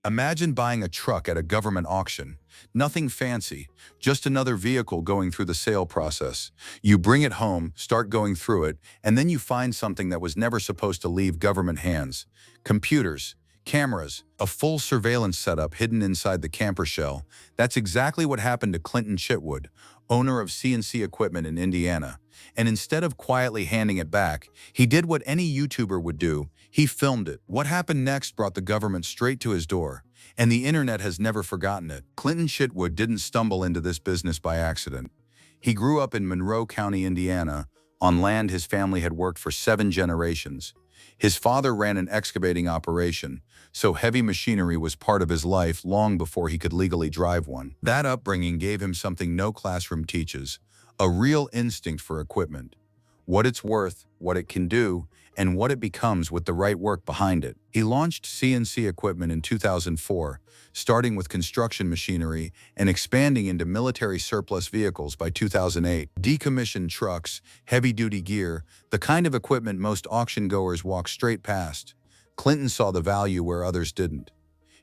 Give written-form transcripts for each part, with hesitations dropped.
Imagine buying a truck at a government auction. Nothing fancy, just another vehicle going through the sale process. You bring it home, start going through it, and then you find something that was never supposed to leave government hands. Computers, cameras, a full surveillance setup hidden inside the camper shell. That's exactly what happened to Clinton Chitwood, owner of CNC Equipment in Indiana. And instead of quietly handing it back, he did what any YouTuber would do. He filmed it. What happened next brought the government straight to his door, and the internet has never forgotten it. Clinton Chitwood didn't stumble into this business by accident. He grew up in Monroe County, Indiana, on land his family had worked for 7 generations. His father ran an excavating operation, so heavy machinery was part of his life long before he could legally drive one. That upbringing gave him something no classroom teaches: a real instinct for equipment, what it's worth, what it can do, and what it becomes with the right work behind it. He launched CNC Equipment in 2004, starting with construction machinery and expanding into military surplus vehicles by 2008. Decommissioned trucks, heavy-duty gear, the kind of equipment most auction goers walk straight past. Clinton saw the value where others didn't.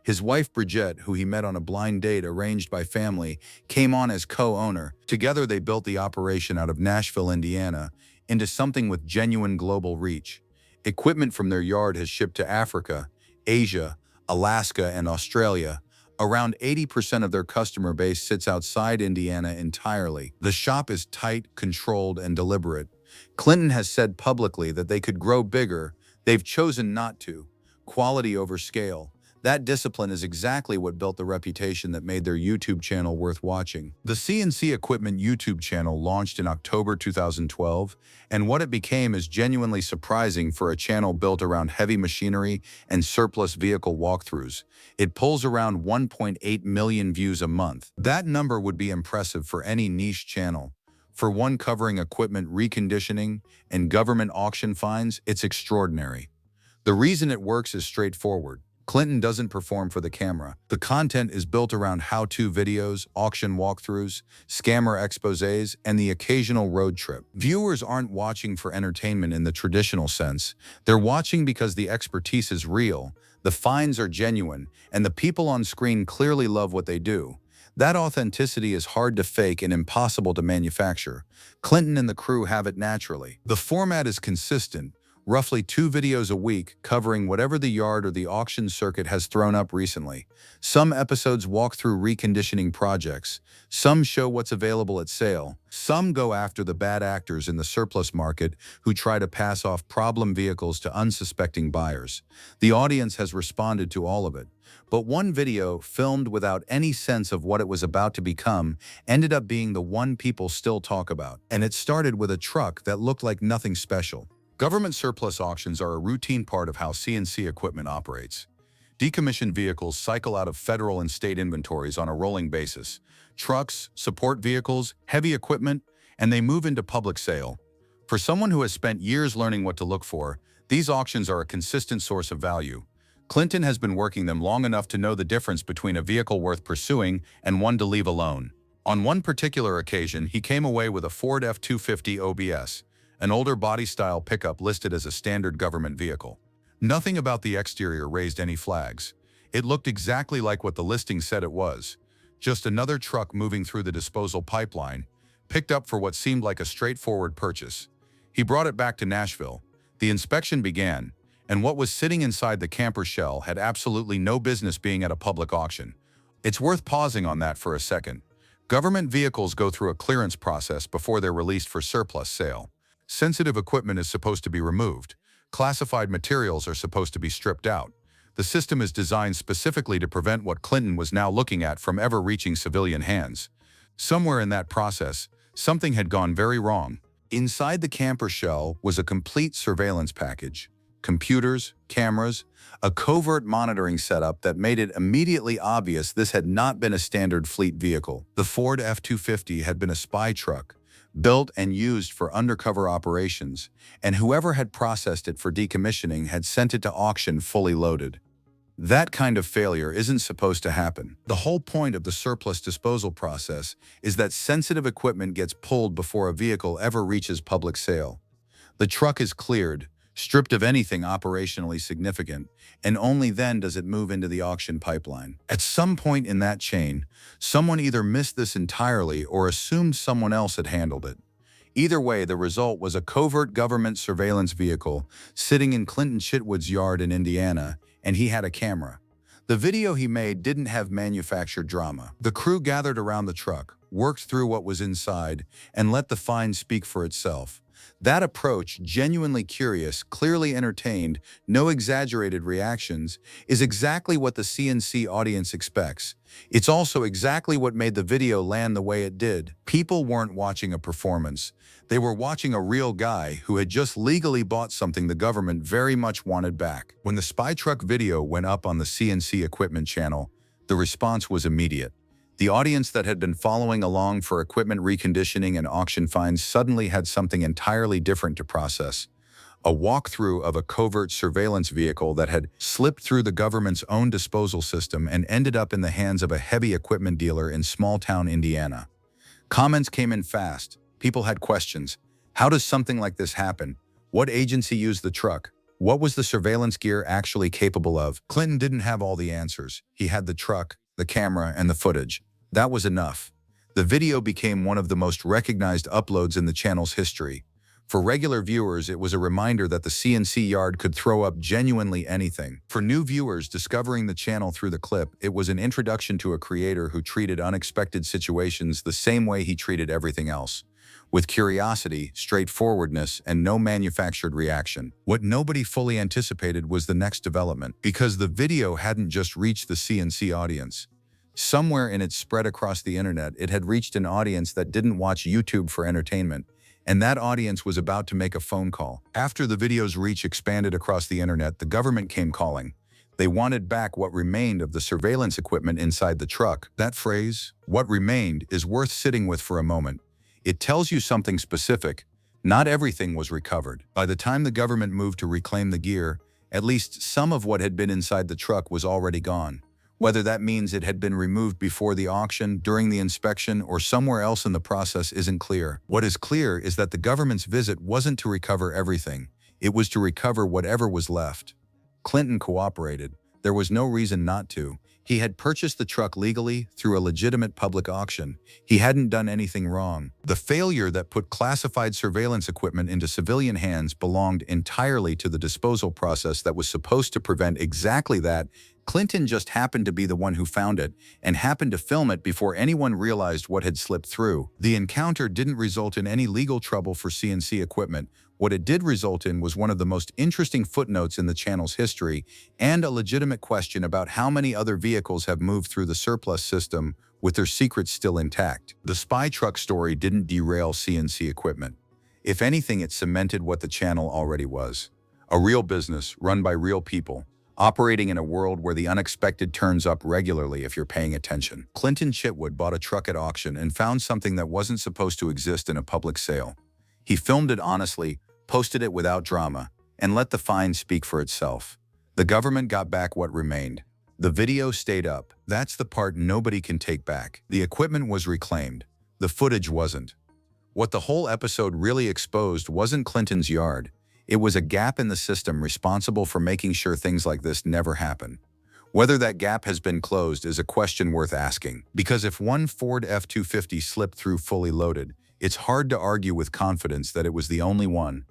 His wife, Bridget, who he met on a blind date arranged by family, came on as co-owner. Together, they built the operation out of Nashville, Indiana, into something with genuine global reach. Equipment from their yard has shipped to Africa, Asia, Alaska, and Australia. Around 80% of their customer base sits outside Indiana entirely. The shop is tight, controlled, and deliberate. Clinton has said publicly that they could grow bigger. They've chosen not to. Quality over scale. That discipline is exactly what built the reputation that made their YouTube channel worth watching. The CNC Equipment YouTube channel launched in October 2012, and what it became is genuinely surprising for a channel built around heavy machinery and surplus vehicle walkthroughs. It pulls around 1.8 million views a month. That number would be impressive for any niche channel. For one covering equipment reconditioning and government auction finds, it's extraordinary. The reason it works is straightforward. Clinton doesn't perform for the camera. The content is built around how-to videos, auction walkthroughs, scammer exposés, and the occasional road trip. Viewers aren't watching for entertainment in the traditional sense. They're watching because the expertise is real, the finds are genuine, and the people on screen clearly love what they do. That authenticity is hard to fake and impossible to manufacture. Clinton and the crew have it naturally. The format is consistent. Roughly 2 videos a week covering whatever the yard or the auction circuit has thrown up recently. Some episodes walk through reconditioning projects. Some show what's available at sale. Some go after the bad actors in the surplus market who try to pass off problem vehicles to unsuspecting buyers. The audience has responded to all of it. But one video, filmed without any sense of what it was about to become, ended up being the one people still talk about. And it started with a truck that looked like nothing special. Government surplus auctions are a routine part of how CNC Equipment operates. Decommissioned vehicles cycle out of federal and state inventories on a rolling basis. Trucks, support vehicles, heavy equipment, and they move into public sale. For someone who has spent years learning what to look for, these auctions are a consistent source of value. Clinton has been working them long enough to know the difference between a vehicle worth pursuing and one to leave alone. On one particular occasion, he came away with a Ford F-250 OBS, an older body-style pickup listed as a standard government vehicle. Nothing about the exterior raised any flags. It looked exactly like what the listing said it was. Just another truck moving through the disposal pipeline, picked up for what seemed like a straightforward purchase. He brought it back to Nashville. The inspection began, and what was sitting inside the camper shell had absolutely no business being at a public auction. It's worth pausing on that for a second. Government vehicles go through a clearance process before they're released for surplus sale. Sensitive equipment is supposed to be removed. Classified materials are supposed to be stripped out. The system is designed specifically to prevent what Clinton was now looking at from ever reaching civilian hands. Somewhere in that process, something had gone very wrong. Inside the camper shell was a complete surveillance package. Computers, cameras, a covert monitoring setup that made it immediately obvious this had not been a standard fleet vehicle. The Ford F-250 had been a spy truck, built and used for undercover operations, and whoever had processed it for decommissioning had sent it to auction fully loaded. That kind of failure isn't supposed to happen. The whole point of the surplus disposal process is that sensitive equipment gets pulled before a vehicle ever reaches public sale. The truck is cleared, stripped of anything operationally significant, and only then does it move into the auction pipeline. At some point in that chain, someone either missed this entirely or assumed someone else had handled it. Either way, the result was a covert government surveillance vehicle sitting in Clinton Chitwood's yard in Indiana, and he had a camera. The video he made didn't have manufactured drama. The crew gathered around the truck, worked through what was inside, and let the find speak for itself. That approach, genuinely curious, clearly entertained, no exaggerated reactions, is exactly what the CNC audience expects. It's also exactly what made the video land the way it did. People weren't watching a performance. They were watching a real guy who had just legally bought something the government very much wanted back. When the spy truck video went up on the CNC equipment channel, the response was immediate. The audience that had been following along for equipment reconditioning and auction finds suddenly had something entirely different to process. A walkthrough of a covert surveillance vehicle that had slipped through the government's own disposal system and ended up in the hands of a heavy equipment dealer in small-town Indiana. Comments came in fast. People had questions. How does something like this happen? What agency used the truck? What was the surveillance gear actually capable of? Clinton didn't have all the answers. He had the truck, the camera, and the footage. That was enough. The video became one of the most recognized uploads in the channel's history. For regular viewers, it was a reminder that the CNC yard could throw up genuinely anything. For new viewers discovering the channel through the clip, it was an introduction to a creator who treated unexpected situations the same way he treated everything else, with curiosity, straightforwardness, and no manufactured reaction. What nobody fully anticipated was the next development, because the video hadn't just reached the CNC audience. Somewhere in its spread across the internet, it had reached an audience that didn't watch YouTube for entertainment, and that audience was about to make a phone call. After the video's reach expanded across the internet, the government came calling. They wanted back what remained of the surveillance equipment inside the truck. That phrase, "what remained," is worth sitting with for a moment. It tells you something specific. Not everything was recovered. By the time the government moved to reclaim the gear, at least some of what had been inside the truck was already gone. Whether that means it had been removed before the auction, during the inspection, or somewhere else in the process isn't clear. What is clear is that the government's visit wasn't to recover everything. It was to recover whatever was left. Clinton cooperated. There was no reason not to. He had purchased the truck legally through a legitimate public auction. He hadn't done anything wrong. The failure that put classified surveillance equipment into civilian hands belonged entirely to the disposal process that was supposed to prevent exactly that. Clinton just happened to be the one who found it and happened to film it before anyone realized what had slipped through. The encounter didn't result in any legal trouble for CNC equipment. What it did result in was one of the most interesting footnotes in the channel's history and a legitimate question about how many other vehicles have moved through the surplus system with their secrets still intact. The spy truck story didn't derail CNC equipment. If anything, it cemented what the channel already was: a real business run by real people, operating in a world where the unexpected turns up regularly if you're paying attention. Clinton Chitwood bought a truck at auction and found something that wasn't supposed to exist in a public sale. He filmed it honestly, posted it without drama, and let the find speak for itself. The government got back what remained. The video stayed up. That's the part nobody can take back. The equipment was reclaimed. The footage wasn't. What the whole episode really exposed wasn't Clinton's yard. It was a gap in the system responsible for making sure things like this never happen. Whether that gap has been closed is a question worth asking, because if one Ford F-250 slipped through fully loaded, it's hard to argue with confidence that it was the only one.